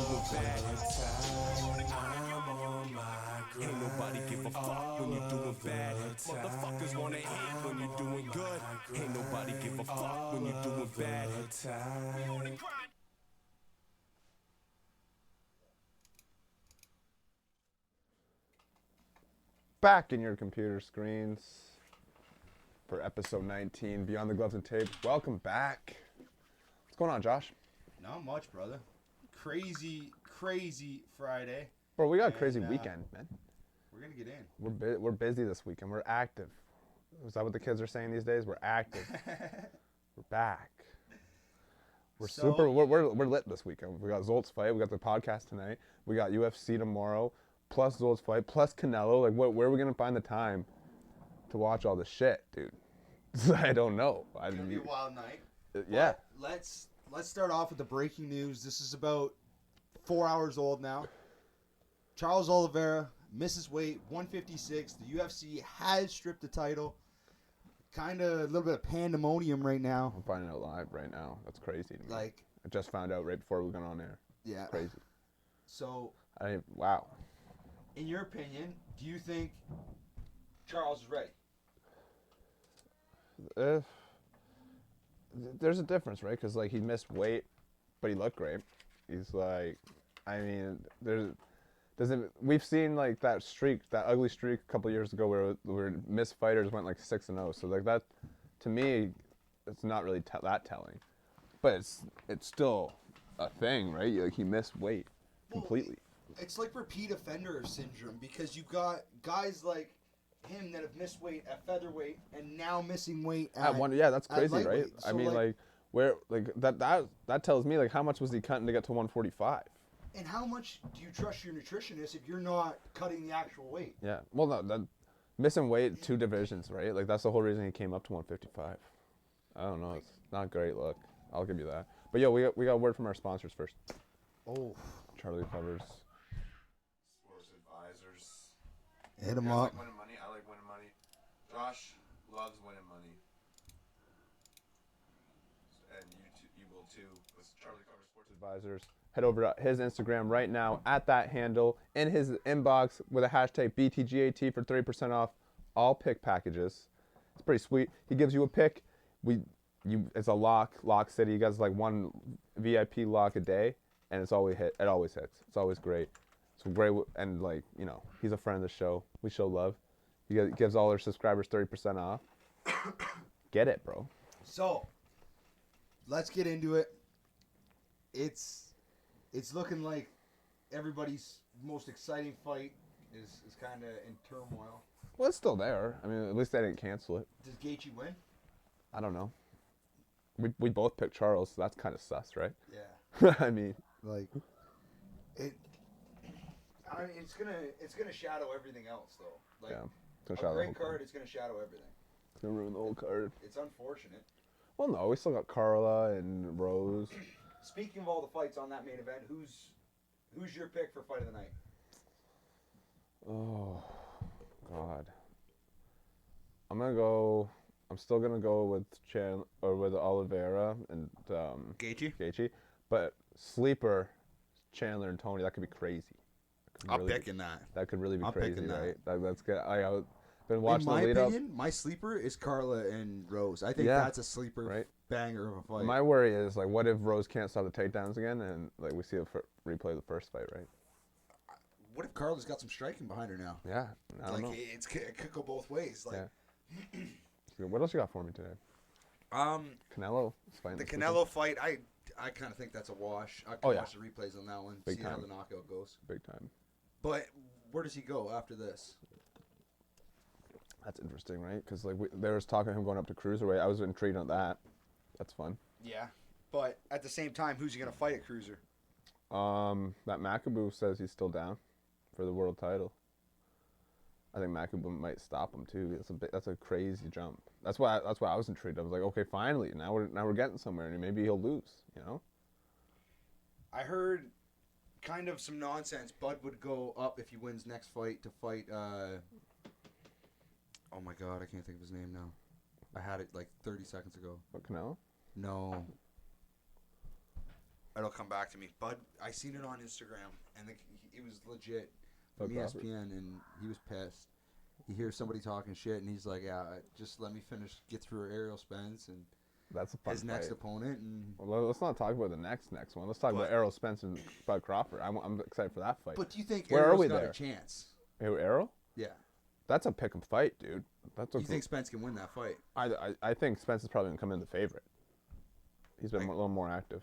doing bad. I'm on my grind. Ain't nobody give a fuck when you're doing bad. Motherfuckers wanna hate when you're doing good. Ain't nobody give a fuck when you're doing bad. Back in your computer screens for episode 19, Beyond the Gloves and Tape. Welcome back. What's going on, Josh? Not much, brother. Crazy Friday. Bro, we got a crazy weekend, man. We're going to get in. We're busy this weekend. We're active. Is that what the kids are saying these days? We're active. We're back. We're lit this weekend. We got Zolt's fight. We got the podcast tonight. We got UFC tomorrow. Plus Zolt's fight. Plus Canelo. Like, where are we gonna find the time to watch all this shit, dude? I don't know. It's gonna be a wild night. Yeah. But let's start off with the breaking news. This is about 4 hours old now. Charles Oliveira misses weight, 156. The UFC has stripped the title. Kind of a little bit of pandemonium right now. I'm finding out live right now. That's crazy to me. Like, I just found out right before we went on air. yeah. It's crazy. So, Wow. in your opinion, do you think Charles is ready? There's a difference, right? Because like he missed weight, but he looked great. He's like, I mean, we've seen like that ugly streak a couple years ago where missed fighters went like 6-0. So like that, to me, it's not really that telling, but it's still a thing, right? Like he missed weight completely. It's like repeat offender syndrome because you've got guys like him that have missed weight at featherweight and now missing weight at one. Yeah, that's crazy, right? So I mean, like where like that tells me like how much was he cutting to get to 145? And how much do you trust your nutritionist if you're not cutting the actual weight? Yeah. Well, no, missing weight 2 divisions, right? Like that's the whole reason he came up to 155. I don't know. It's not a great look. I'll give you that. But yo, we got a word from our sponsors first. Oh, Charlie covers. Sports advisors. Hit him You guys up. like winning money? I like winning money. Josh loves winning money. And you will too. With Charlie covers sports Advisors. Head over to his Instagram right now at that handle in his inbox with a hashtag BTGAT for 30% off all pick packages. It's pretty sweet. He gives you a pick. It's a lock city. You guys like one VIP lock a day, and it's always hit. It always hits. It's always great. It's great, and like he's a friend of the show. We show love. He gives all our subscribers 30% off. Get it, bro. So, let's get into it. It's looking like everybody's most exciting fight is kind of in turmoil. Well, it's still there. I mean, at least they didn't cancel it. Does Gaethje win? I don't know. We both picked Charles, so that's kind of sus, right? Yeah. I mean, Like, it's gonna shadow everything else though. Like, yeah. It's a gonna great card is gonna shadow everything. It's gonna ruin the whole card. It's unfortunate. Well, no, we still got Carla and Rose. Speaking of all the fights on that main event, who's your pick for fight of the night? Oh, God. I'm still gonna go with Oliveira and Gaethje. but sleeper Chandler and Tony. That could be crazy. I'm picking that. That could really be I'm crazy, picking that. right? That's good. I've been watching In my the lead opinion, my sleeper is Carla and Rose. I think Yeah. that's a sleeper Right. banger of a fight. My worry is like, what if Rose can't stop the takedowns again, and like we see a replay of the first fight, right? What if Carla's got some striking behind her now? Yeah, I don't know. It could go both ways. Like, Yeah. What else you got for me today? Canelo is fighting the this Canelo fight, I kind of think that's a wash. I can watch the replays on that one, Big see time. how the knockout goes. weekend. Big time. But where does he go after this? That's interesting, right? Because like there was talk of him going up to cruiserweight. I was intrigued on that. That's fun. Yeah, but at the same time, who's he gonna fight at cruiser? That Makabu says he's still down for the world title. I think Makabu might stop him too. That's a crazy jump. That's why I was intrigued. I was like, okay, finally, now we're getting somewhere, and maybe he'll lose. I heard kind of some nonsense. Bud would go up if he wins next fight to fight. Oh my God, I can't think of his name now. I had it like 30 seconds ago. What, Canelo? No. it'll come back to me. Bud, I seen it on Instagram, and it was legit from Bud Crawford. ESPN, and he was pissed. He hears somebody talking shit, and he's like, "Yeah, just let me get through Ariel Spence and That's a fun his next fight. opponent." And Well, let's not talk about the next one. Let's talk about Errol Spence and Bud Crawford. I'm excited for that fight. but do you think Where are Ariel's we got there? a chance? Who, Errol? Yeah. That's a pick 'em fight, dude. That's a You think Spence can win that fight? I think Spence is probably gonna come in the favorite. He's been a little more active.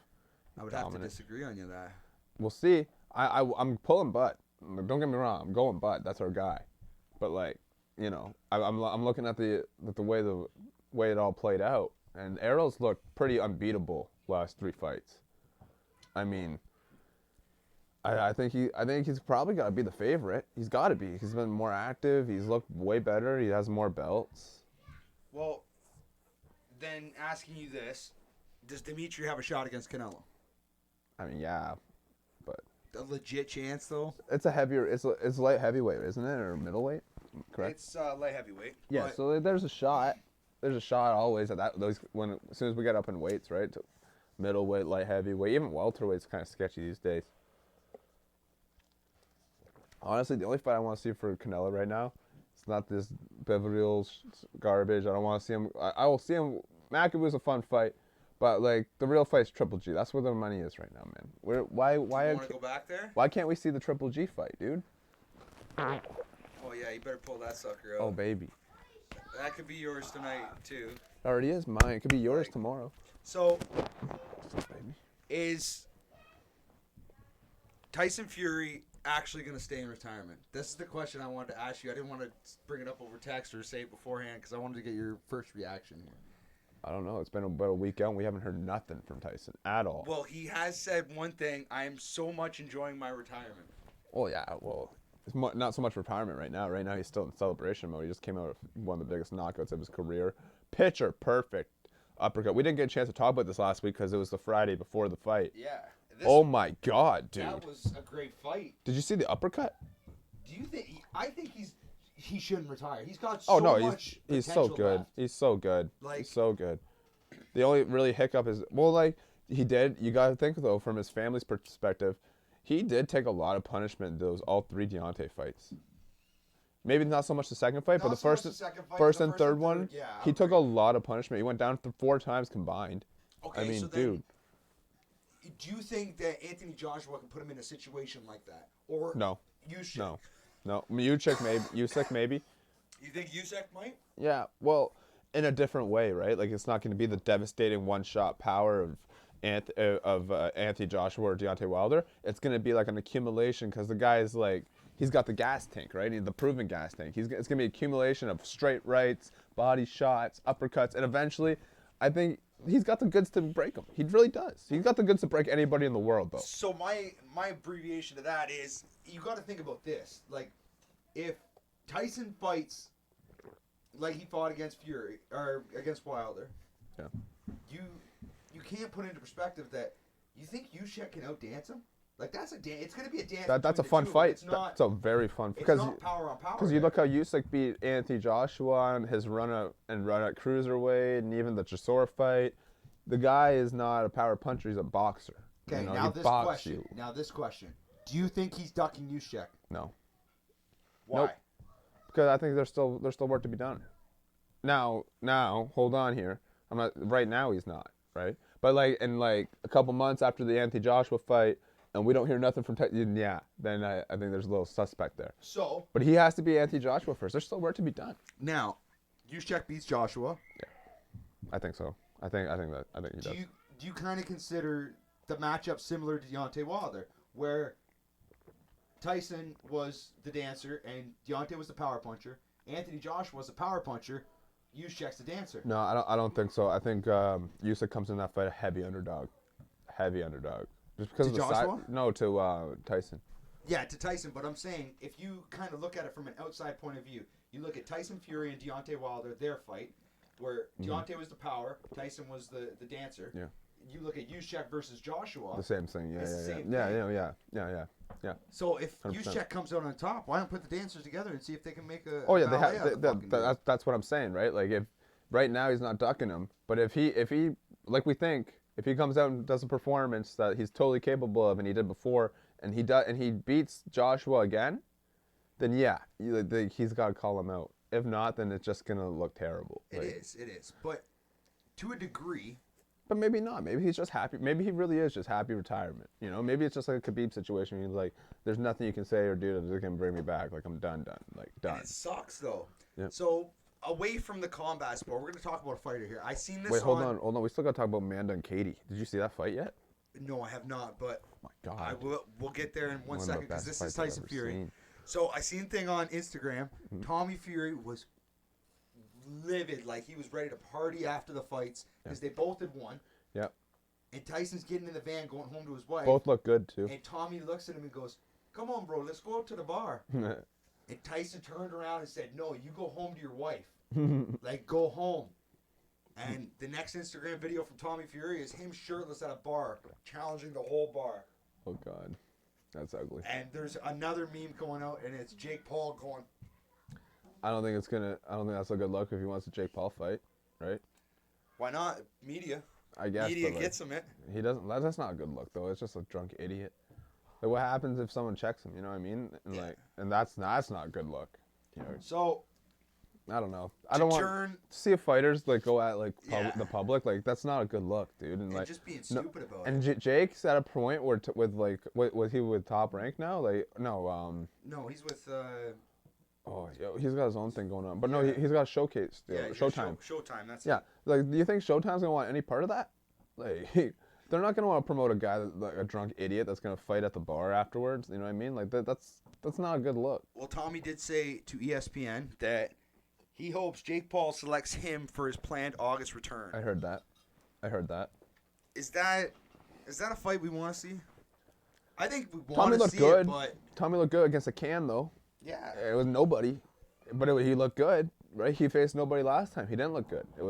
I would Dominant. have to disagree on you there. We'll see. I'm pulling Bud. Don't get me wrong. I'm going Bud. That's our guy. But like, you know, I'm looking at the way it all played out, and Errol's looked pretty unbeatable last 3 fights. I mean, I think he's probably got to be the favorite. He's got to be. He's been more active. He's looked way better. He has more belts. Well, then asking you this, does Dimitri have a shot against Canelo? I mean, yeah, but A legit chance, though? it's a heavier. It's light heavyweight, isn't it, or middleweight? Correct. It's light heavyweight. Yeah, but so there's a shot. There's a shot always at that. Those as soon as we get up in weights, right? To middleweight, light heavyweight, even welterweight's kind of sketchy these days. Honestly, the only fight I want to see for Canelo right now, it's not this Beverly Hills garbage. I don't want to see him. I will see him. Mackey was a fun fight, but like the real fight's Triple G. That's where the money is right now, man. Why you want to go back there? why can't we see the Triple G fight, dude? Oh, yeah, you better pull that sucker out. Oh baby, That could be yours tonight, too. it already is mine. It could be yours tomorrow. So, Baby. is Tyson Fury actually going to stay in retirement? This is the question I wanted to ask you. I didn't want to bring it up over text or say it beforehand because I wanted to get your first reaction here. I don't know. It's been about a week out and we haven't heard nothing from Tyson at all. Well, he has said one thing. I am so much enjoying my retirement. Well, yeah. Well, it's not so much retirement right now. Right now, he's still in celebration mode. He just came out with one of the biggest knockouts of his career. Pitcher perfect uppercut. We didn't get a chance to talk about this last week because it was the Friday before the fight. Yeah. Oh my God, dude! That was a great fight. Did you see the uppercut? Do you think? I think he shouldn't retire. He's got Oh so no, much he's so potential good. left. He's so good. Like- He's so good. The only really hiccup is like he did. You got to think though, from his family's perspective, he did take a lot of punishment in those all 3 Deontay fights. Maybe not so much the second fight, but Not the so much first, the second fight, first but the and first third and one, third, yeah, I he took a agree. lot of punishment. He went down 4 times combined. Okay, I mean, so then, dude, do you think that Anthony Joshua can put him in a situation like that, or no, Usyk? no. Usyk maybe. You think Usyk might? Yeah, well, in a different way, right? Like it's not going to be the devastating one-shot power of Anthony Joshua or Deontay Wilder. It's going to be like an accumulation because the guy is like he's got the gas tank, right? The proven gas tank. It's going to be accumulation of straight rights, body shots, uppercuts, and eventually, I think he's got the goods to break him. He really does. He's got the goods to break anybody in the world, though. So my abbreviation to that is you got to think about this. Like, if Tyson fights like he fought against Fury or against Wilder, Yeah. you can't put into perspective that you think Usyk can outdance him. Like that's a dance. It's gonna be a dance. That's a between the fun two. fight. It's not. That's a very fun It's because not power on power. because you there. look how Usyk beat Anthony Joshua on his run at cruiserweight and even the Chisora fight. The guy is not a power puncher. He's a boxer. Okay, You know, now he this boxes question. you. Now this question. Do you think he's ducking Usyk? No. Why? Nope. Because I think there's still work to be done. Now, hold on here. I'm not right now. He's not right, but like in like a couple months after the Anthony Joshua fight, and we don't hear nothing from yeah, then I think there's a little suspect there. So But he has to be Anthony Joshua first. There's still work to be done. now, Usyk beats Joshua. I think so. I think he does. Do you kind of consider the matchup similar to Deontay Wilder, where Tyson was the dancer and Deontay was the power puncher? Anthony Joshua was the power puncher. Usyk's the dancer. No, I don't think so. I think Usyk comes in that fight a heavy underdog. Just because To of the Joshua? size. No, to Tyson. Yeah, to Tyson, but I'm saying if you kind of look at it from an outside point of view, you look at Tyson Fury and Deontay Wilder, their fight, where Deontay was the power, Tyson was the dancer. Yeah. You look at Usyk versus Joshua. The same thing. It's the Yeah. same Yeah. So if 100%. Usyk comes out on top, why don't put the dancers together and see if they can make a Oh yeah, ballet out of the fucking deal? that's what I'm saying, right? Like if right now he's not ducking him, but if he like we think If he comes out and does a performance that he's totally capable of and he did before, and he beats Joshua again, then yeah, he's got to call him out. If not, then it's just gonna look terrible. It is. But to a degree. But maybe not. Maybe he's just happy. Maybe he really is just happy retirement. You know, maybe it's just like a Khabib situation. Where he's like, there's nothing you can say or do that can bring me back. Like I'm done. Like done. And it sucks though. Yeah. So away from the combat sport, we're gonna talk about a fighter here. I seen this. Wait, hold on. We still gotta talk about Amanda and Katie. Did you see that fight yet? No, I have not. But Oh my God. we'll get there in one of the second because best this is fights I've Tyson ever Fury. seen. So I seen a thing on Instagram. Mm-hmm. Tommy Fury was livid, like he was ready to party after the fights because they both had won. Yep. And Tyson's getting in the van going home to his wife. Both look good too. And Tommy looks at him and goes, "Come on, bro, let's go out to the bar." And Tyson turned around and said, "No, you go home to your wife. Like, go home." And the next Instagram video from Tommy Fury is him shirtless at a bar, challenging the whole bar. Oh God, that's ugly. And there's another meme going out, and it's Jake Paul going, I don't think that's a good look if he wants a Jake Paul fight, right? "Why not? Media. I guess. Media but, like, gets him it." He doesn't. That's not a good look though. It's just a drunk idiot. Like what happens if someone checks him? You know what I mean? And and that's not a good look. You know. So I don't know. I don't want turn to see if fighters go at Yeah. the public. Like that's not a good look, dude. And like just being stupid about and it. Jake's at a point where was he with Top Rank now? Like no. No, he's with Oh, yo, he's got his own thing going on. But no, Yeah. he's got a showcase. Still. he's Showtime. Showtime. That's Yeah. it. Like, do you think Showtime's gonna want any part of that? Like, they're not gonna want to promote a guy like a drunk idiot that's gonna fight at the bar afterwards. You know what I mean? Like that's not a good look. Well, Tommy did say to ESPN that he hopes Jake Paul selects him for his planned August return. I heard that. Is that a fight we want to see? I think we want Tommy to looked see good. it, but Tommy looked good against a can though. yeah, It was nobody, but he looked good, right? He faced nobody last time. He didn't look good. It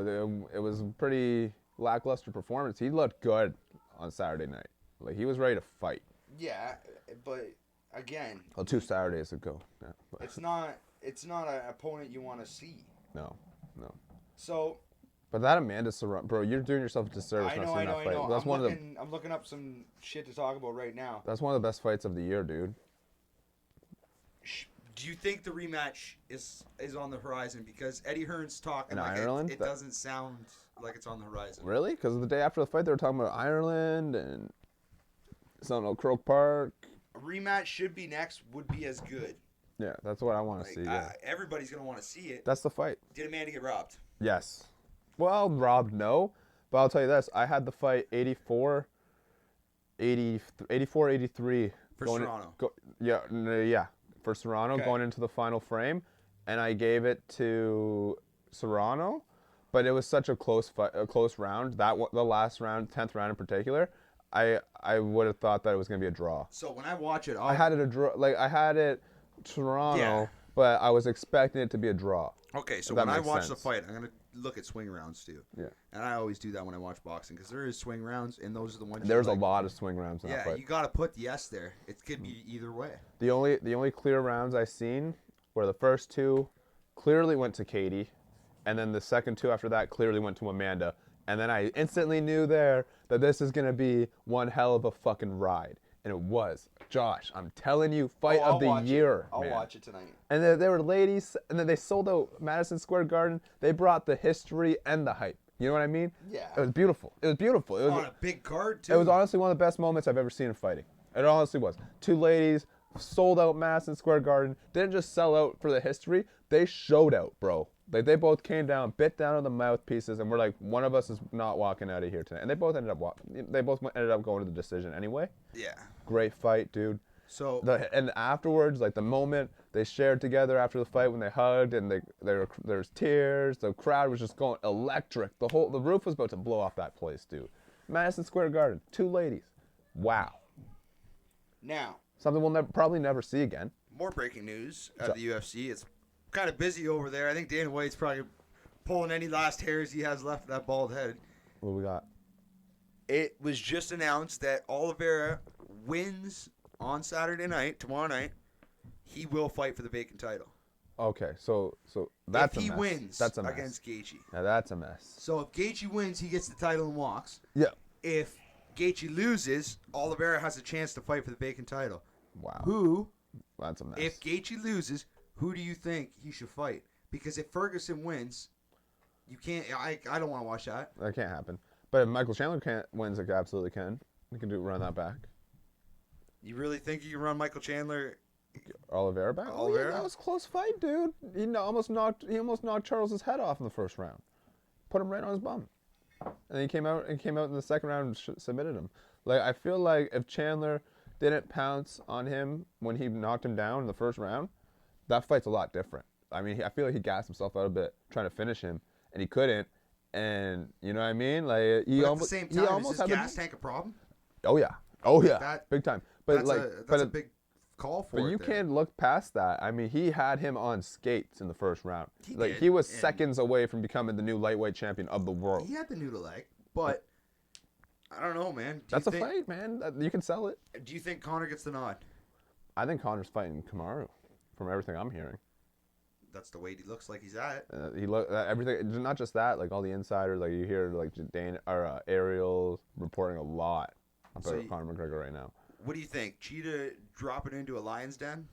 was a pretty lackluster performance. He looked good on Saturday night. Like he was ready to fight. yeah, but again, Well, 2 Saturdays ago. Yeah, but it's not an opponent you want to see. no. So But that Amanda Serrano, bro, you're doing yourself a disservice I not know. seeing that fight. That's I'm looking up some shit to talk about right now. That's one of the best fights of the year, dude. Do you think the rematch is on the horizon? Because Eddie Hearn's talking In like Ireland? it doesn't sound like it's on the horizon. Really? Because the day after the fight, they were talking about Ireland and something, Croke Park. A rematch should be next. Would be as good. Yeah, that's what I want to Like, see. Yeah. everybody's gonna want to see it. That's the fight. Did Amanda get robbed? Yes. Well, Rob, no. But I'll tell you this. I had the fight 84, 83. For Serrano. Yeah. For Serrano Okay. going into the final frame. And I gave it to Serrano. But it was such a close fight, a close round. The last round, 10th round in particular, I would have thought that it was going to be a draw. So when I watch it, I had it a draw. Like, I had it Toronto, Yeah. but I was expecting it to be a draw. okay. So If that when I makes watch the sense. fight, I'm gonna look at swing rounds too. Yeah. And I always do that when I watch boxing because there is swing rounds, and those are the ones. There's you a like. lot of swing rounds in that Yeah, fight. you gotta put the S there. It could be either way. The only clear rounds I seen were the first 2 clearly went to Katie, and then the second 2 after that clearly went to Amanda. And then I instantly knew there that this is gonna be one hell of a fucking ride, and it was. Josh, I'm telling you, fight of the year, I'll man. watch it tonight. And they were ladies, and then they sold out Madison Square Garden. They brought the history and the hype. You know what I mean? Yeah. It was beautiful. It was On a big card too. It was honestly one of the best moments I've ever seen in fighting. It honestly was. 2 ladies, sold out Madison Square Garden. Didn't just sell out for the history. They showed out, bro. Like they both came down, bit down on the mouthpieces, and we're like, one of us is not walking out of here tonight. And they both ended up going to the decision anyway. Yeah. Great fight, dude. So And afterwards, like the moment they shared together after the fight when they hugged and there's tears, the crowd was just going electric. The roof was about to blow off that place, dude. Madison Square Garden, 2 ladies. Wow. now, Something we'll probably never see again. more breaking news out of the UFC. It's kind of busy over there. I think Dana White's probably pulling any last hairs he has left of that bald head. What do we got? It was just announced that Oliveira wins on Saturday night, tomorrow night. He will fight for the vacant title. Okay, so that's if he a mess. wins That's a mess. against Gaethje. Now that's a mess. So if Gaethje wins, he gets the title and walks. Yeah. if Gaethje loses, Oliveira has a chance to fight for the vacant title. Wow. Who, That's a mess. if Gaethje loses, who do you think he should fight? Because if Ferguson wins, you can't. I don't want to watch that. That can't happen. But if Michael Chandler wins, it absolutely can. He can run that back. You really think you can run Michael Chandler? Oliveira back? Oh, Oliveira? yeah, that was a close fight, dude. He almost knocked Charles's head off in the first round. Put him right on his bum. And he came out in the second round and submitted him. Like, I feel like if Chandler didn't pounce on him when he knocked him down in the first round, that fight's a lot different. I mean, I feel like he gassed himself out a bit trying to finish him, and he couldn't. And you know what I mean? Like, But at the same time, is his gas tank a problem? Oh yeah, big time. But that's a big call for But it you there. can't look past that. I mean, he had him on skates in the first round. He like did, he was and- seconds away from becoming the new lightweight champion of the world. He had the noodle leg, but I don't know, man. That's a fight, man. You can sell it. Do you think Conor gets the nod? I think Conor's fighting Kamaru, from everything I'm hearing. That's the weight he looks like he's at. Everything. Not just that. Like all the insiders, like you hear like Ariel reporting a lot about Conor McGregor right now. What do you think? Cheetah dropping into a lion's den?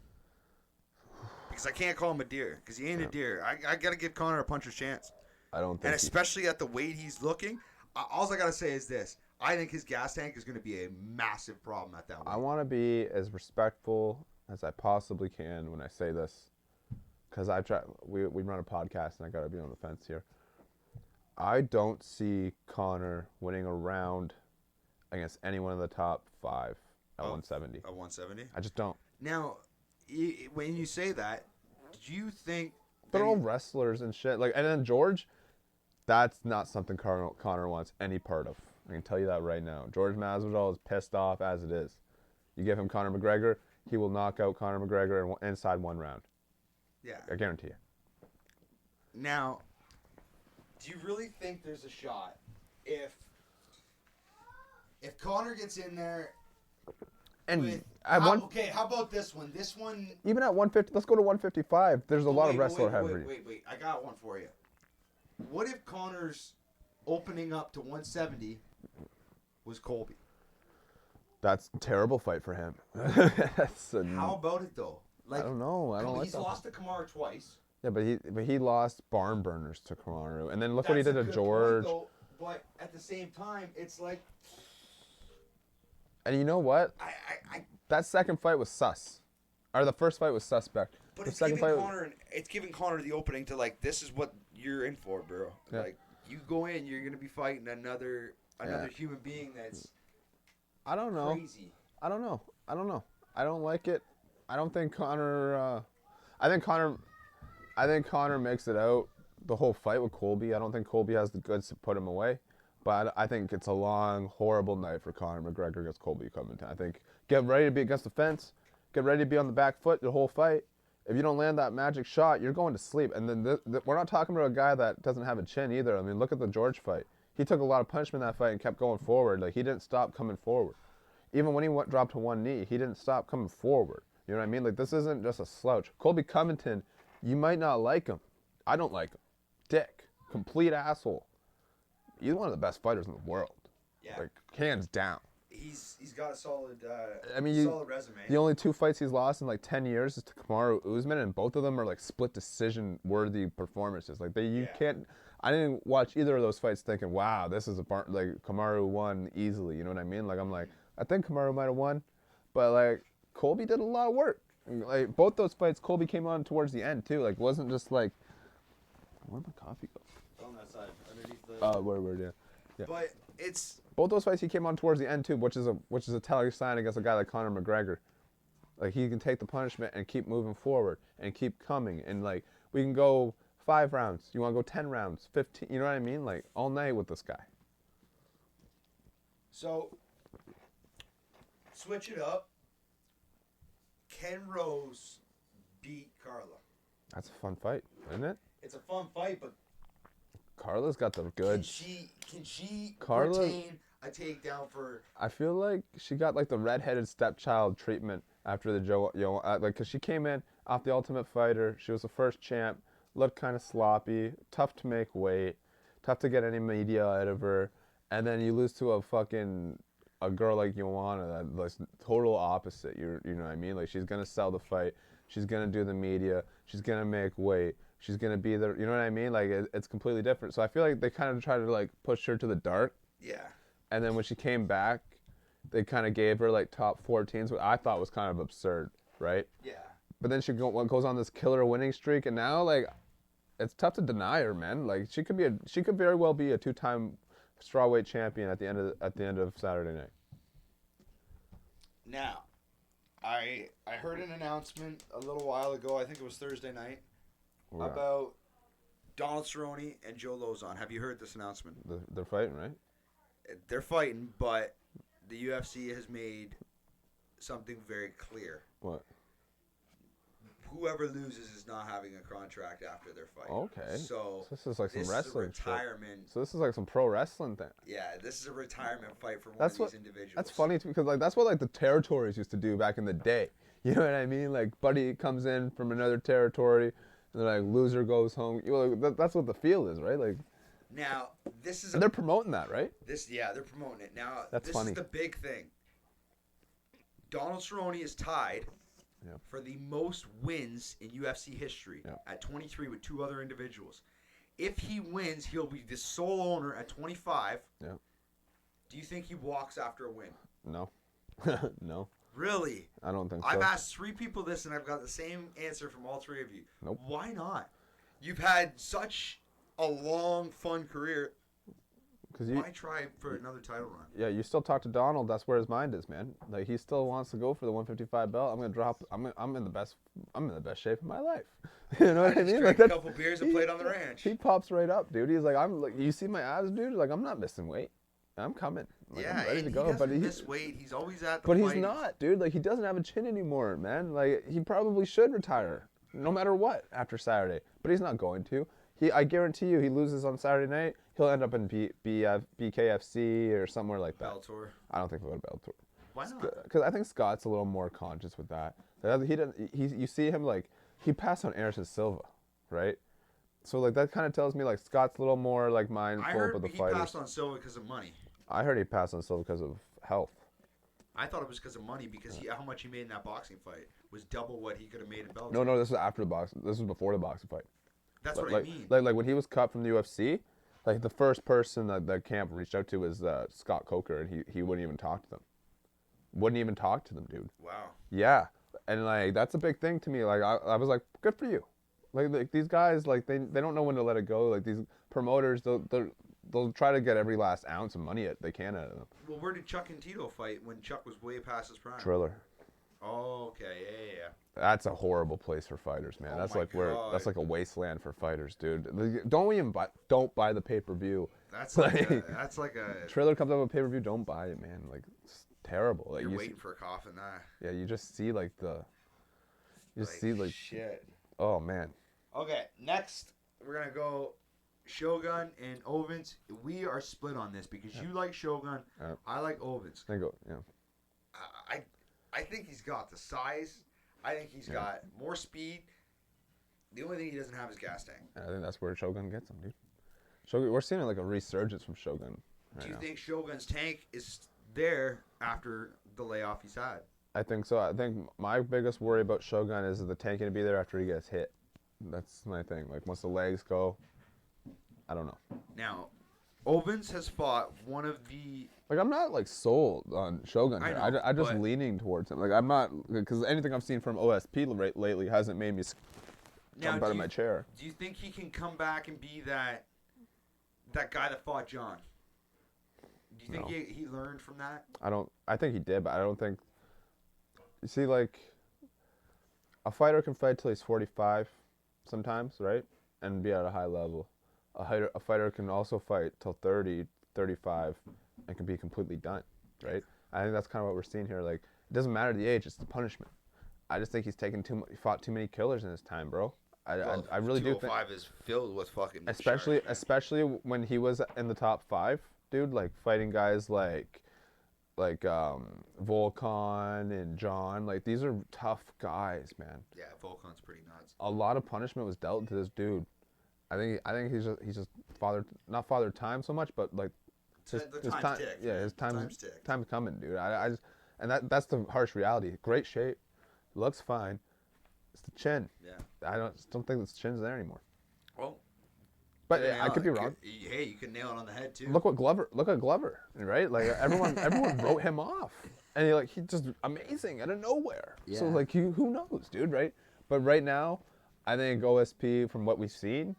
Because I can't call him a deer, because he ain't a deer. I got to give Conor a puncher's chance. I don't think. And especially at the weight he's looking, all I got to say is this. I think his gas tank is going to be a massive problem at that weight. I want to be as respectful as I possibly can when I say this, because we run a podcast and I got to be on the fence here. I don't see Conor winning a round against anyone in the top 5 at 170. At 170? I just don't. Now, when you say that, do you think They're all wrestlers and shit. Like, and then George, that's not something Conor wants any part of. I can tell you that right now. George Masvidal is pissed off as it is. You give him Conor McGregor, he will knock out Conor McGregor inside 1 round. Yeah. I guarantee you. Now, do you really think there's a shot if Conor gets in there? And how about this one? This one. even at 150, let's go to 155. There's a lot of wrestler heavy. Wait. I got one for you. What if Conor's opening up to 170 was Colby? That's a terrible fight for him. How about it though? I don't know. I don't like he's that. lost to Kamaru twice. Yeah, but he lost barn burners to Kamaru, and then look what he That's did a to good George. point, though, but at the same time, it's like And you know what? I That second fight was sus. Or the first fight was suspect. But The it's second giving fight. Conor, it's giving Conor the opening to like, this is what you're in for, bro. Yeah. Like, you go in, you're gonna be fighting another human being that's I don't know. crazy. I don't know. I don't like it. I don't think Conor. I think Conor makes it out the whole fight with Colby. I don't think Colby has the goods to put him away. But I think it's a long, horrible night for Conor McGregor against Colby Covington. I think get ready to be against the fence. Get ready to be on the back foot the whole fight. If you don't land that magic shot, you're going to sleep. And then we're not talking about a guy that doesn't have a chin either. I mean, look at the George fight. He took a lot of punishment in that fight and kept going forward. Like, he didn't stop coming forward. Even when he dropped to one knee, he didn't stop coming forward. You know what I mean? Like, this isn't just a slouch. Colby Covington, you might not like him. I don't like him. Dick. Complete asshole. He's one of the best fighters in the world. Yeah. Like, hands down. He's got a solid solid resume. The only 2 fights he's lost in like 10 years is to Kamaru Usman, and both of them are like split decision worthy performances. Like, can't. I didn't watch either of those fights thinking, wow, this is like Kamaru won easily. You know what I mean? Like, I'm like, I think Kamaru might have won, but like Colby did a lot of work. Like, both those fights, Colby came on towards the end too. Like, it wasn't just like, where'd my coffee go? On that side, underneath the. Oh, word, yeah. But it's. Both those fights he came on towards the end too, which is a telling sign against a guy like Conor McGregor. Like, he can take the punishment and keep moving forward and keep coming, and like we can go 5 rounds. You want to go 10 rounds, 15? You know what I mean? Like, all night with this guy. So, switch it up. Ken Rose beat Carla. That's a fun fight, isn't it? It's a fun fight, but Carla's got the can goods. she Carla- retain a takedown for? I feel like she got like the redheaded stepchild treatment after the like, cause she came in off the Ultimate Fighter. She was the first champ. Looked kind of sloppy, tough to make weight, tough to get any media out of her. and then you lose to a girl like Imola that's total opposite. You know what I mean? Like she's gonna sell the fight. She's gonna do the media. She's gonna make weight. She's gonna be there. You know what I mean? Like it's completely different. So I feel like they kind of try to like push her to the dark. Yeah. And then when she came back, they kind of gave her like top 14s, which I thought was kind of absurd, right? Yeah. But then she goes on this killer winning streak, and now like it's tough to deny her, man. Like she could very well be a 2-time strawweight champion at the end of Saturday night. Now, I heard an announcement a little while ago. I think it was Thursday night Yeah. about Donald Cerrone and Joe Lozon. Have you heard this announcement? They're fighting, right? They're fighting, but the UFC has made something very clear. What? Whoever loses is not having a contract after their fight. Okay. So this is like some this wrestling is a retirement. shit. So this is like some pro wrestling thing. Yeah, this is a retirement fight for one That's of what- these individuals. That's funny too, because like that's what like the territories used to do back in the day. You know what I mean? Like buddy comes in from another territory, and they're like loser goes home. You know, like, that's what the feel is, right? Like Now, this is and they're promoting that, right? they're promoting it. Now, That's this funny. is the big thing. Donald Cerrone is tied Yeah. for the most wins in UFC history Yeah. at 23 with 2 other individuals. If he wins, he'll be the sole owner at 25. Yeah. Do you think he walks after a win? No, no, Really? I don't think so. I've asked 3 people this, and I've got the same answer from all 3 of you. Nope. Why not? You've had such a long, fun career. Because Why try for another title run? yeah, you still talk to Donald. That's where his mind is, man. Like he still wants to go for the 155 belt. I'm in the best shape of my life. You know what I just mean? drank Like a couple beers and played on the ranch. He pops right up, dude. He's like, you see my abs, dude? Like I'm not missing weight. I'm coming. Like, Yeah, I'm ready and to he go. doesn't But miss weight. He's always at the but he's fight. not, dude. Like he doesn't have a chin anymore, man. Like he probably should retire, no matter what, after Saturday. But he's not going to. I guarantee you, he loses on Saturday night. He'll end up in BKFC or somewhere like that. Bellator. I don't think he'll go to Bellator. Why not? Because I think Scott's a little more conscious with that. He doesn't. You see him like he passed on Anderson Silva, right? So like that kind of tells me like Scott's a little more like I mindful heard of the he fighters. passed on Silva because of money. I heard he passed on Silva because of health. I thought it was because of money because how much he made in that boxing fight was double what he could have made in Bellator. No, this was after the boxing. This was before the boxing fight. That's Like, what I mean. Like when he was cut from the UFC, like the first person that camp reached out to was Scott Coker, and he wouldn't even talk to them. Wouldn't even talk to them, dude. Wow. Yeah, and like that's a big thing to me. Like I was like, good for you. Like these guys, like they don't know when to let it go. Like these promoters, they'll try to get every last ounce of money they can out of them. Well, where did Chuck and Tito fight when Chuck was way past his prime? Triller. Oh, okay. Yeah. That's a horrible place for fighters, man. Oh That's my like where God. that's like a wasteland for fighters, dude. Don't buy the pay-per-view. That's like a. Triller comes up with pay-per-view, don't buy it, man. Like it's terrible. Like You're you waiting for a coffin, yeah, you just see like shit. oh man. Okay, next we're gonna go Shogun and Ovens. We are split on this because you like Shogun, Yeah. I like Ovens. There you go. Yeah. I think he's got the size. I think he's got more speed. The only thing he doesn't have is gas tank. I think that's where Shogun gets him, dude. Shogun, we're seeing like a resurgence from Shogun. Right Do you now. think Shogun's tank is there after the layoff he's had? I think so. I think my biggest worry about Shogun is the tank gonna be there after he gets hit. That's my thing. Like once the legs go, I don't know. Now, Ovens has fought one of the. Like I'm not like sold on Shogun. I Here. know, I'm just but- leaning towards him. Like I'm not because anything I've seen from OSP lately hasn't made me Now, jump out of my chair. Do you think he can come back and be that guy that fought John? Do you think No. he learned from that? I think he did, but I don't think. You see, like a fighter can fight till he's 45, sometimes, right, and be at a high level. A fighter can also fight till 30, 35, and can be completely done, right? I think that's kind of what we're seeing here. Like it doesn't matter the age; it's the punishment. I just think he's fought too many killers in his time, bro. I really do think. 205 is filled with fucking. Especially sharks, man. when he was in the top 5, dude, like fighting guys like Volkan and John, like these are tough guys, man. Yeah, Volkan's pretty nuts. A lot of punishment was dealt to this dude. I think he's just not father time so much, but like The time's ticked. Yeah, his Time's ticked. time's coming, dude. I just, and that's the harsh reality. Great shape, looks fine. It's the chin. Yeah. I don't think the chin's there anymore. Well, But I could be wrong. Hey, you could nail it on the head too. Look at Glover, right? Like everyone wrote him off, and he just amazing out of nowhere. So Yeah. like who knows, dude, right? But right now, I think OSP, from what we've seen,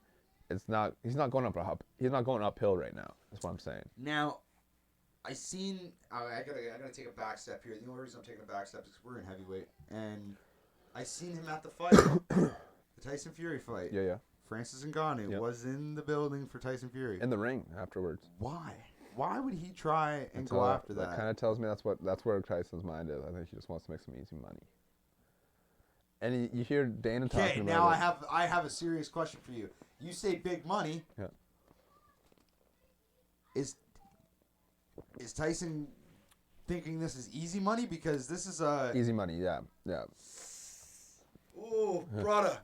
he's not going he's not going uphill right now. That's what I'm saying. Now, I gotta take a back step here. The only reason I'm taking a back step is 'cause we're in heavyweight, and I seen him at the fight, the Tyson Fury fight. Yeah. Francis Ngannou was in the building for Tyson Fury. In the ring afterwards. Why? Why would he try and go after that? That kind of tells me that's where Tyson's mind is. I think he just wants to make some easy money. And you hear Dana talking about. Okay, now I have a serious question for you. You say big money. Yeah. Is Tyson thinking this is easy money? Because this is Easy money, yeah. Ooh, brother,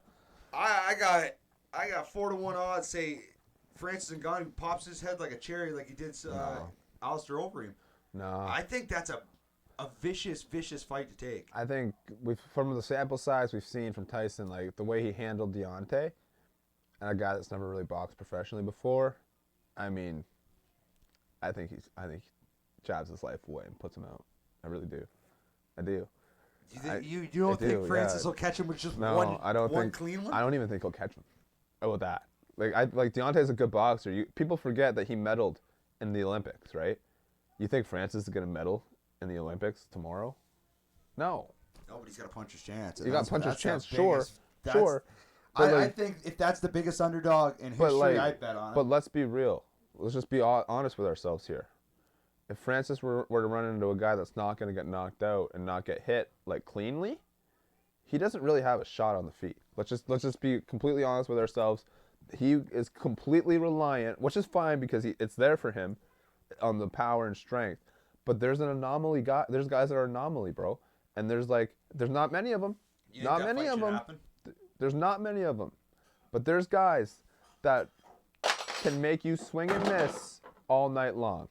I got 4-1 odds. Say Francis Ngannou pops his head like a cherry, like he did Alistair Overeem. No. I think that's a vicious fight to take. I think from the sample size we've seen from Tyson, like the way he handled Deontay, and a guy that's never really boxed professionally before, I mean, I think he jabs his life away and puts him out. I really do. I do. You don't think Francis will catch him with just one clean one? I don't even think he'll catch him. With that. Like Deontay's a good boxer. People forget that he medaled in the Olympics, right? You think Francis is gonna medal in the Olympics tomorrow? No. Nobody's got a puncher's chance. You got a puncher's chance, sure. I think if that's the biggest underdog in history, I'd bet on it. But let's be real. Let's just be honest with ourselves here. If Francis were to run into a guy that's not going to get knocked out and not get hit like cleanly, he doesn't really have a shot on the feet. Let's just be completely honest with ourselves. He is completely reliant, which is fine because it's there for him on the power and strength. But there's an anomaly guy. There's guys that are anomaly, bro, and there's not many of them. Not many of them. There's not many of them, but there's guys that can make you swing and miss all night long.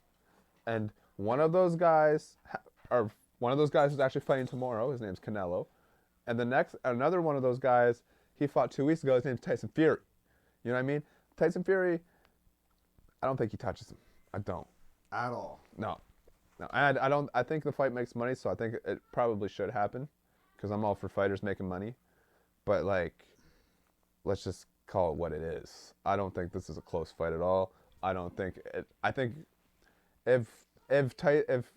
And one of those guys is actually fighting tomorrow. His name's Canelo. And another one of those guys, he fought 2 weeks ago. His name's Tyson Fury. You know what I mean? Tyson Fury, I don't think he touches him. I don't. At all. No. I don't. I think the fight makes money, so I think it probably should happen, because I'm all for fighters making money. But let's just call it what it is. I don't think this is a close fight at all. I think if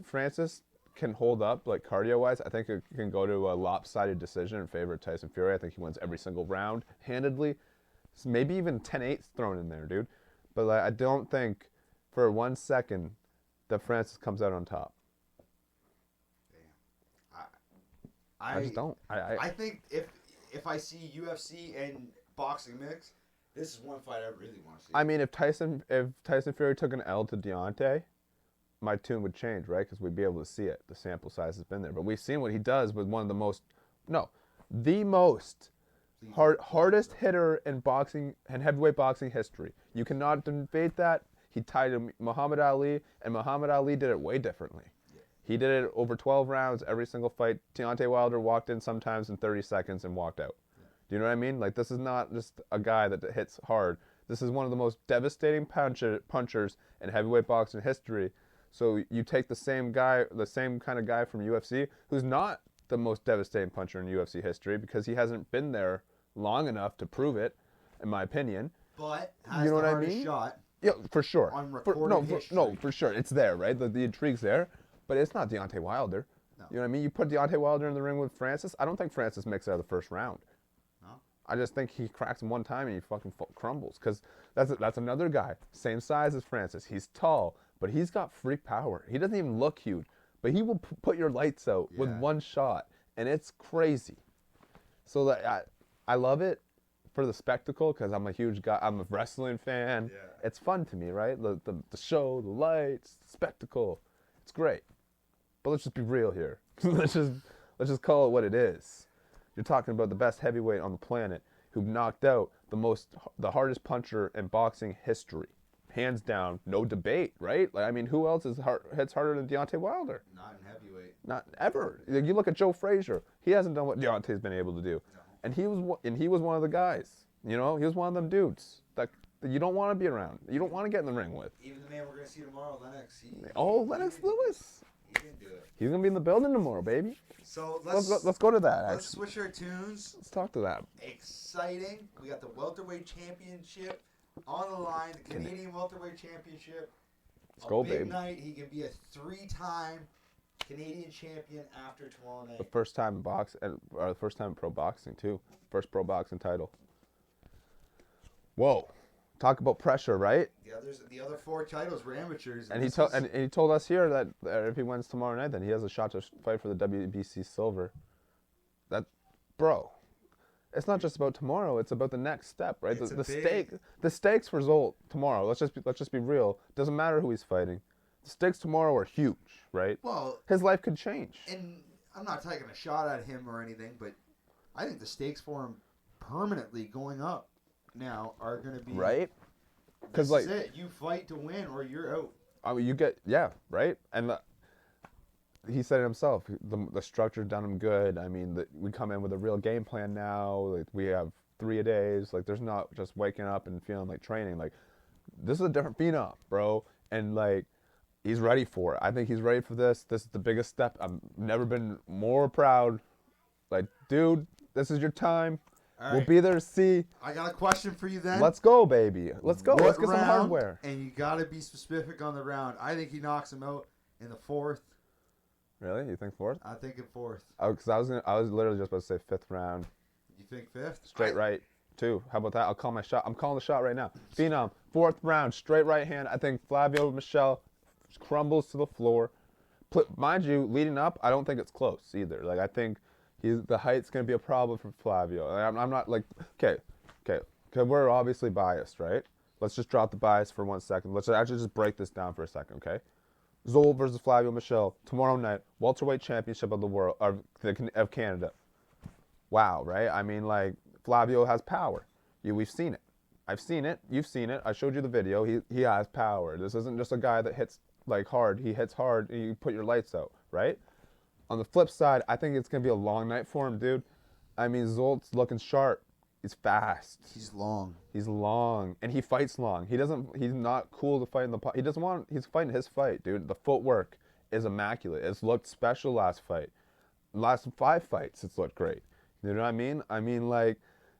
Francis can hold up cardio wise, I think it can go to a lopsided decision in favor of Tyson Fury. I think he wins every single round handedly. Maybe even 10-8 thrown in there, dude. But I don't think for 1 second that Francis comes out on top. Damn. I just don't. I think if I see UFC and boxing mix, this is one fight I really want to see. I mean, if Tyson Fury took an L to Deontay, my tune would change, right? Because we'd be able to see it. The sample size has been there. But we've seen what he does with the most hardest hitter in boxing and heavyweight boxing history. You cannot debate that. He tied Muhammad Ali, and Muhammad Ali did it way differently. Yeah. He did it over 12 rounds every single fight. Deontay Wilder walked in sometimes in 30 seconds and walked out. Yeah. Do you know what I mean? This is not just a guy that hits hard. This is one of the most devastating punchers in heavyweight boxing history. So you take the same kind of guy from UFC, who's not the most devastating puncher in UFC history because he hasn't been there long enough to prove it, in my opinion. But has the hardest shot. Yeah, for sure. On recorded history. For sure. It's there, right? The intrigue's there. But it's not Deontay Wilder. No. You know what I mean? You put Deontay Wilder in the ring with Francis, I don't think Francis makes it out of the first round. No. I just think he cracks him one time and he fucking crumbles. Because that's another guy. Same size as Francis. He's tall, but he's got freak power. He doesn't even look huge. But he will put your lights out with one shot. And it's crazy. So I love it for the spectacle because I'm a huge guy. I'm a wrestling fan. Yeah. It's fun to me, right? The show, the lights, the spectacle. It's great. But let's just be real here. let's just call it what it is. You're talking about the best heavyweight on the planet who knocked out the hardest puncher in boxing history, hands down, no debate, right? Like, I mean, who else hits harder than Deontay Wilder? Not in heavyweight. Not ever. Like, you look at Joe Frazier; he hasn't done what Deontay's been able to do, No. and he was one of the guys. You know, he was one of them dudes that you don't want to be around. You don't want to get in the ring with. Even the man we're gonna see tomorrow, Lennox. Lennox Lewis. He didn't do it. He's gonna be in the building tomorrow, baby. So Let's go to that. let's Actually, switch our tunes. let's talk to that. Exciting. We got the welterweight championship on the line. The Canadian welterweight championship. Let's go, big baby. night. He can be a 3-time Canadian champion after tomorrow The night. first time in or the first time in pro boxing too. First pro boxing title. Whoa, talk about pressure, right? The other 4 titles were amateurs. And he told us here that if he wins tomorrow night, then he has a shot to fight for the WBC silver. That, bro, it's not just about tomorrow; it's about the next step, right? It's The stakes for Zolt tomorrow. Let's just be real. Doesn't matter who he's fighting. The stakes tomorrow are huge, right? Well, His life could change. and I'm not taking a shot at him or anything, but I think the stakes for him permanently going up now are going to be Right? Because Because it. You fight to win or you're out. I mean, right? And he said it himself. The structure's done him good. I mean, we come in with a real game plan now. Like, we have 3-a-days. Like, there's not just waking up and feeling like training. Like, this is a different phenom, bro. And like, he's ready for it. I think he's ready for this. This is the biggest step. I've never been more proud. Like, dude, this is your time. All We'll right. be there to see. I got a question for you then. Let's go, baby. Let's go. What Let's get some round? hardware. And you got to be specific on the round. I think he knocks him out in the 4th. Really? You think fourth? I think in 4th. Oh, because I was literally just about to say 5th round. You think 5th? Straight right, too. How about that? I'll call my shot. I'm calling the shot right now. Phenom, 4th round, straight right hand. I think Flavio Michel crumbles to the floor. Mind you, leading up, I don't think it's close either. Like, I think the height's going to be a problem for Flavio. I'm not like, okay. Because we're obviously biased, right? Let's just drop the bias for 1 second. Let's actually just break this down for a second, okay? Zolt versus Flavio Michel tomorrow night, welterweight championship of the world of Canada. Wow, right? I mean, like, Flavio has power. We've seen it. I've seen it. You've seen it. I showed you the video. He has power. This isn't just a guy that hits like hard. He hits hard and you put your lights out, right? On the flip side, I think it's gonna be a long night for him, dude. I mean, Zolt's looking sharp. He's fast. He's long. He's long, and he fights long. He's not cool to fight in the pot. He's fighting his fight, dude. The footwork is immaculate. It's looked special last fight. Last 5 fights, it's looked great. You know what I mean? I mean, like,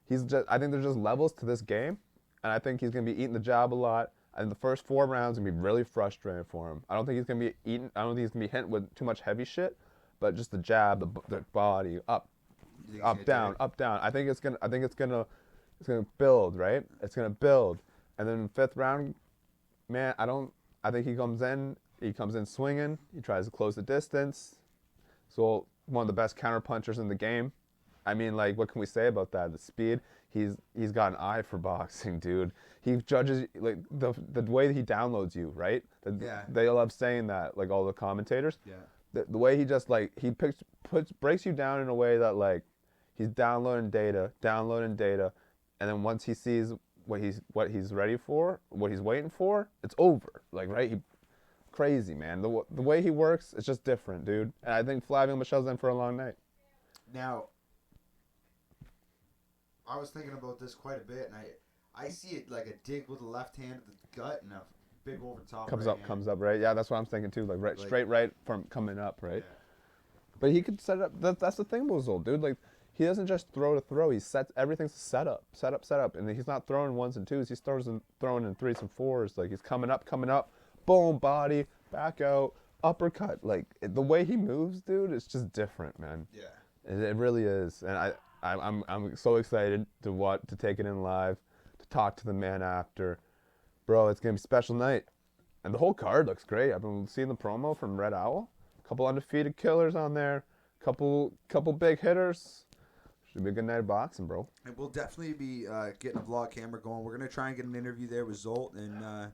I think there's just levels to this game, and I think he's gonna be eating the jab a lot. And the first 4 rounds are gonna be really frustrating for him. I don't think he's gonna be hit with too much heavy shit, but just the jab, the body, up, down, up, down. I think it's gonna build, right? It's gonna build, and then 5th round, man, I think he comes in swinging. He tries to close the distance. So one of the best counter punchers in the game. I mean, like, what can we say about that? The speed. He's got an eye for boxing, dude. He judges, like, the way that he downloads you, right? Yeah. They love saying that, like, all the commentators. Yeah. The way he just, like, he breaks you down in a way that, like, he's downloading data, and then once he sees what he's ready for, what he's waiting for, it's over. Like, right? Crazy, man. The way he works, it's just different, dude. And I think Flavio Michel's in for a long night. Now, I was thinking about this quite a bit, and I see it like a dig with the left hand at the gut and a big over top. Comes right up, hand. right? Yeah, that's what I'm thinking too. Like, straight right from coming up, right? Yeah. But he could set it up. That's the thing with Zolt, dude. Like, he doesn't just throw to throw. He sets everything's set up, and he's not throwing 1s and 2s. He's throwing in 3s and 4s. Like, he's coming up, boom, body, back out, uppercut. Like, the way he moves, dude, it's just different, man. Yeah. It really is, and I'm so excited to take it in live, to talk to the man after, bro. It's gonna be a special night, and the whole card looks great. I've been seeing the promo from Red Owl, a couple undefeated killers on there, couple big hitters. Should be a good night of boxing, bro. And we'll definitely be getting a vlog camera going. We're gonna try and get an interview there with Zolt, and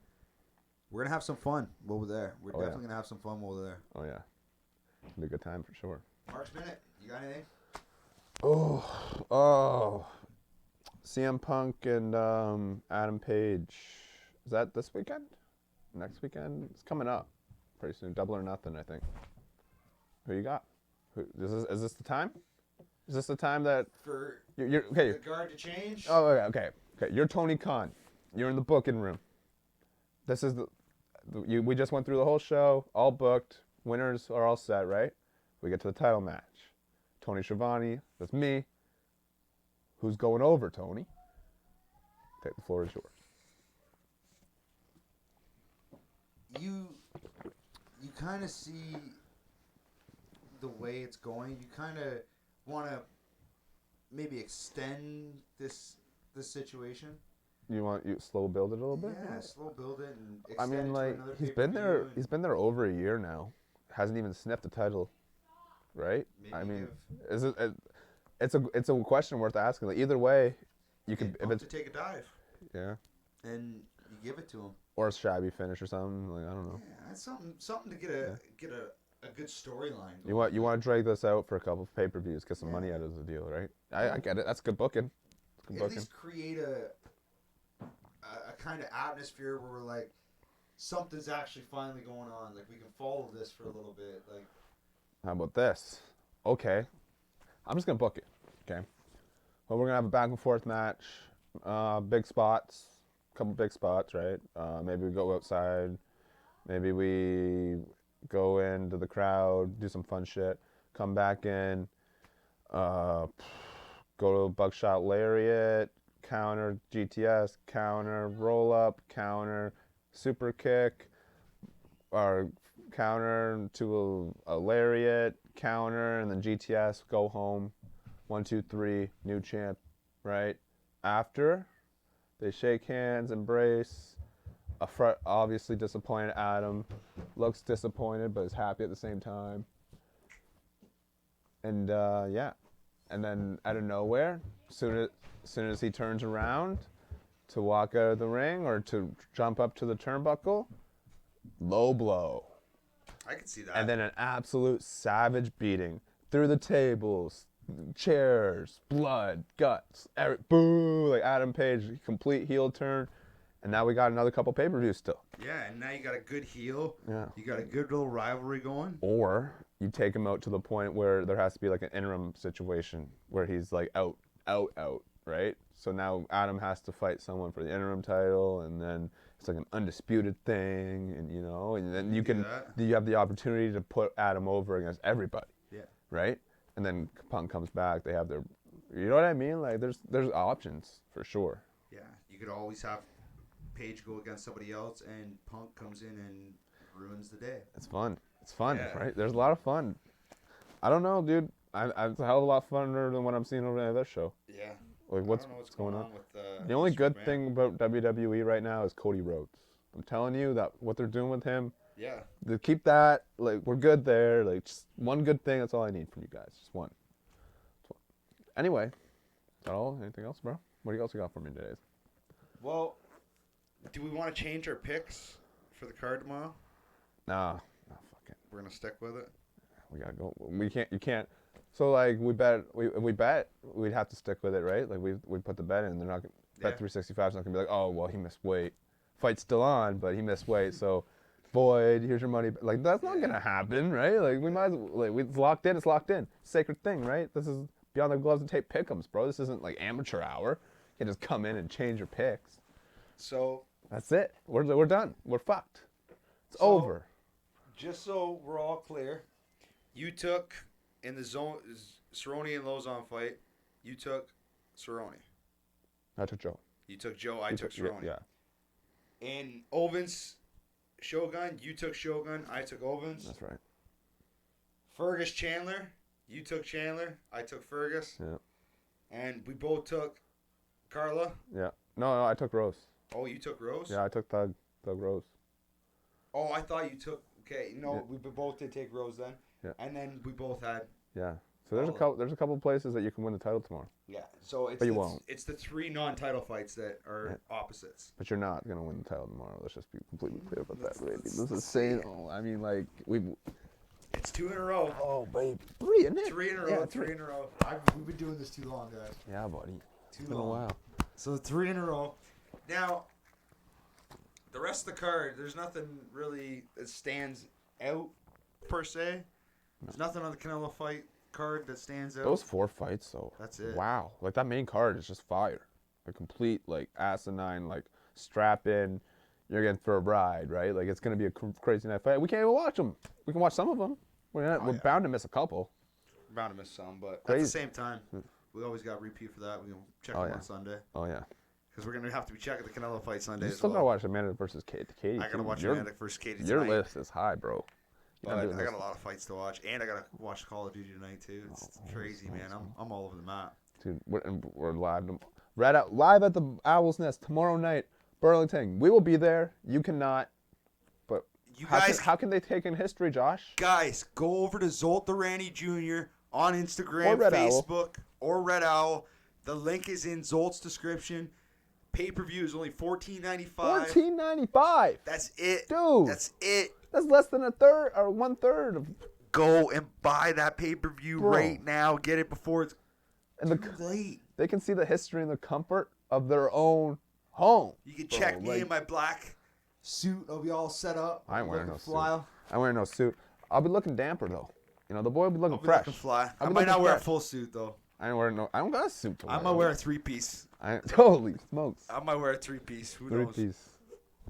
we're gonna have some fun while we're there. We're definitely gonna have some fun while we're there. Oh yeah, it'll be a good time for sure. Mark's Minute, you got anything? Oh, CM Punk and Adam Page. Is that this weekend? next weekend. It's coming up pretty soon. Double or Nothing, I think. Who you got? Is this the time? Is this the time that For you're okay? the guard to change. Oh, okay. You're Tony Khan. You're in the booking room. This is we just went through the whole show, all booked. Winners are all set, right? We get to the title match. Tony Schiavone, that's me. Who's going over, Tony? Take the floor is yours. You kind of see the way it's going. You kind of want to maybe extend this situation. You slow build it a little bit? Yeah, slow build it and I extend mean, it to like another he's been there. pay-per-view He's been there over a year now. Hasn't even sniffed the title, right? Maybe I mean, give- is it? It's a question worth asking. Like, either way, you could get if Punk it's to take a dive yeah, and you give it to him. or a shabby finish or something. Like I don't know. Yeah, that's something to get a good storyline. You want to drag this out for a couple of pay-per-views, get some Yeah. money out of the deal, right? I get it. That's good booking. It's good At booking. least create a kind of atmosphere where we're like, something's actually finally going on. Like we can follow this for a little bit. Like How about this? Okay, I'm just gonna book it. Okay, well we're gonna have a back and forth match, big spots, couple big spots, right? Maybe we go outside, maybe we go into the crowd, do some fun shit, come back in, go to buckshot lariat, counter GTS, counter roll up, counter super kick, or counter to a lariat, counter, and then GTS, go home. 1, 2, 3, new champ, right? After, they shake hands, embrace. Obviously disappointed Adam. Looks disappointed, but is happy at the same time. And yeah. And then out of nowhere, soon as he turns around to walk out of the ring or to jump up to the turnbuckle, low blow. I can see that. And then an absolute savage beating through the tables, chairs, blood, guts, boo, like Adam Page, complete heel turn. And now we got another couple pay-per-views still. Yeah, and now you got a good heel. Yeah. You got a good little rivalry going. Or you take him out to the point where there has to be like an interim situation where he's like out, right? So now Adam has to fight someone for the interim title, and then it's like an undisputed thing, and and then you have the opportunity to put Adam over against everybody. Yeah. Right? And then Punk comes back, they have their, you know what I mean? Like there's options for sure. Yeah, you could always have Page go against somebody else, and Punk comes in and ruins the day. It's fun, Yeah. right? There's a lot of fun. I don't know, dude. It's a hell of a lot funner than what I'm seeing over the other show. Yeah. Like I what's don't know what's going on? with The only Mr. good McMahon. thing about WWE right now is Cody Rhodes. I'm telling you that what they're doing with him, Yeah. to keep that, like we're good there. Like just one good thing, that's all I need from you guys. Just one. Anyway, is that all? Anything else, bro? What else you got for me today? Well, do we want to change our picks for the card tomorrow? Nah, fuck it. We're gonna stick with it. We gotta go. We can't. You can't. So like we bet. We bet. We'd have to stick with it, right? Like we put the bet in. They're not gonna bet 365. Is not gonna be like, oh well, he missed weight. Fight's still on, but he missed weight. So, Boyd, here's your money. Like that's not gonna happen, right? Like we might. It's locked in. It's locked in. Sacred thing, right? This is beyond the gloves and tape pick'ems, bro. This isn't like amateur hour. You can just come in and change your picks. So That's it. We're done. We're fucked. It's over. just so we're all clear, you took in the Cerrone and Lozon fight. You took Cerrone. I took Joe. You took Joe. I took Cerrone. Yeah. In Owens Shogun, you took Shogun. I took Owens. That's right. Fergus Chandler. You took Chandler. I took Fergus. Yeah. And we both took Carla. Yeah. No, I took Rose. Oh, you took Rose? Yeah, I took Doug Rose. Oh, I thought you took... Okay, no, Yeah. we both did take Rose then. Yeah. And then we both had... Yeah. So there's a couple places that you can win the title tomorrow. Yeah, so it's But you won't. It's the three non-title fights that are opposites. But you're not gonna win the title tomorrow. Let's just be completely clear about that, baby. Let's- This is saying. Oh, I mean, like It's 2 in a row. Oh, babe, 3, isn't it? 3 in a row. Yeah, 3 in a row. We've been doing this too long, guys. Yeah, buddy. Too It's been a long. while. So 3 in a row. Now, The rest of the card, there's nothing really that stands out per se. There's nothing on the Canelo fight card that stands out. Those 4 fights, though. That's it. Wow. Like, that main card is just fire. A complete, like, asinine, like, strap in. You're getting for a ride, right? Like, it's going to be a crazy night fight. We can't even watch them. We can watch some of them. We're bound to miss a couple. We're bound to miss some, but Crazy. at the same time, we always got repeat for that. We can check them on Sunday. Oh, yeah. Because we're going to have to be checking the Canelo fight Sunday You as still well. got to watch Amanda versus Katie. I got to watch Amanda versus Katie tonight. Your list is high, bro. But I got a lot of fights to watch, and I got to watch Call of Duty tonight too. It's crazy, man. I'm all over the map. Dude, we're live. Live at the Owl's Nest tomorrow night, Burlington. We will be there. You cannot. But You guys, how can they take in history, Josh? guys, go over to Zolt Durrani Jr. on Instagram, Or Red Facebook, or Red Owl. The link is in Zolt's description. Pay-per-view is only $14.95. $14.95. That's it. Dude. That's it. That's less than a third or 1/3 of. Go and buy that pay-per-view Bro. right now. Get it before it's And too late. they can see the history and the comfort of their own home. You can Bro, check me like- in my black suit. I'll be all set up. I ain't wearing no looking suit. fly. I'm wearing no suit. I'll be looking damper though. You know, the boy will be looking I'll be fresh. looking fly. I'll I be might looking not wear a fresh. full suit though. I don't got a suit to wear. I might wear a three-piece. Holy smokes. I might wear a three-piece. Who knows? 3-piece.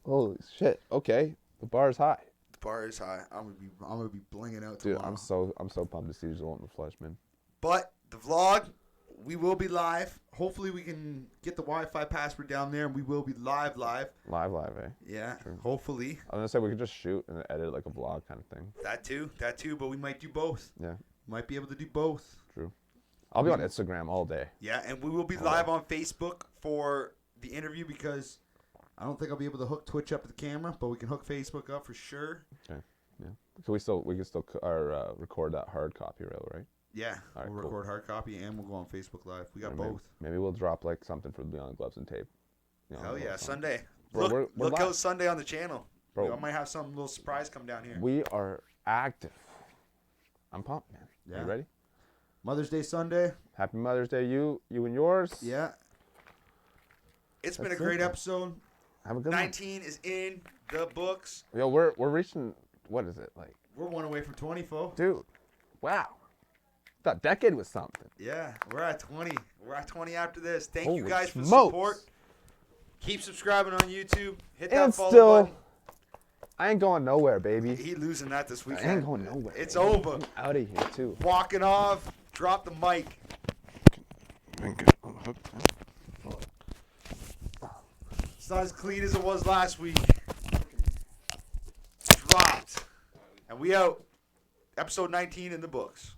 Holy shit. Okay. The bar is high. The bar is high. I'm gonna be blinging out Dude, tomorrow. I'm so pumped to see Zolt in the flesh, man. But the vlog, we will be live. Hopefully we can get the Wi-Fi password down there, and we will be live. Live, eh? Yeah, True. hopefully. I was gonna say we could just shoot and edit like a vlog kind of thing. That too. But we might do both. Yeah, Might be able to do both. true. I'll be on Instagram all day. Yeah, and we will be live on Facebook for the interview because I don't think I'll be able to hook Twitch up to the camera, but we can hook Facebook up for sure. Okay. Yeah. So we can still record that hard copy reel, right? Yeah, All right, we'll cool. record hard copy and we'll go on Facebook Live. We got And both. Maybe we'll drop like something for Beyond Gloves and Tape. You know, Hell a yeah, little something. Sunday. Bro, look we're out live. Sunday on the channel. Bro. I might have some little surprise come down here. We are active. I'm pumped, man. Yeah. You ready? Mother's Day Sunday. Happy Mother's Day, you and yours. Yeah. It's been a That's great it. episode. Have a good 19 is in the books. one. Yo, we're reaching. What is it like, We're one away from 20, folks. dude? Wow. That decade was something. Yeah, we're at 20. We're at 20 after this. Thank you Holy guys for the smokes. support. Keep subscribing on YouTube. Hit that And follow still, button. I ain't going nowhere, baby. He losing that this I weekend. ain't going nowhere. It's baby. over. I'm out of here too. Walking off. Drop the mic. It's not as clean as it was last week. Dropped. And we out. Episode 19 in the books.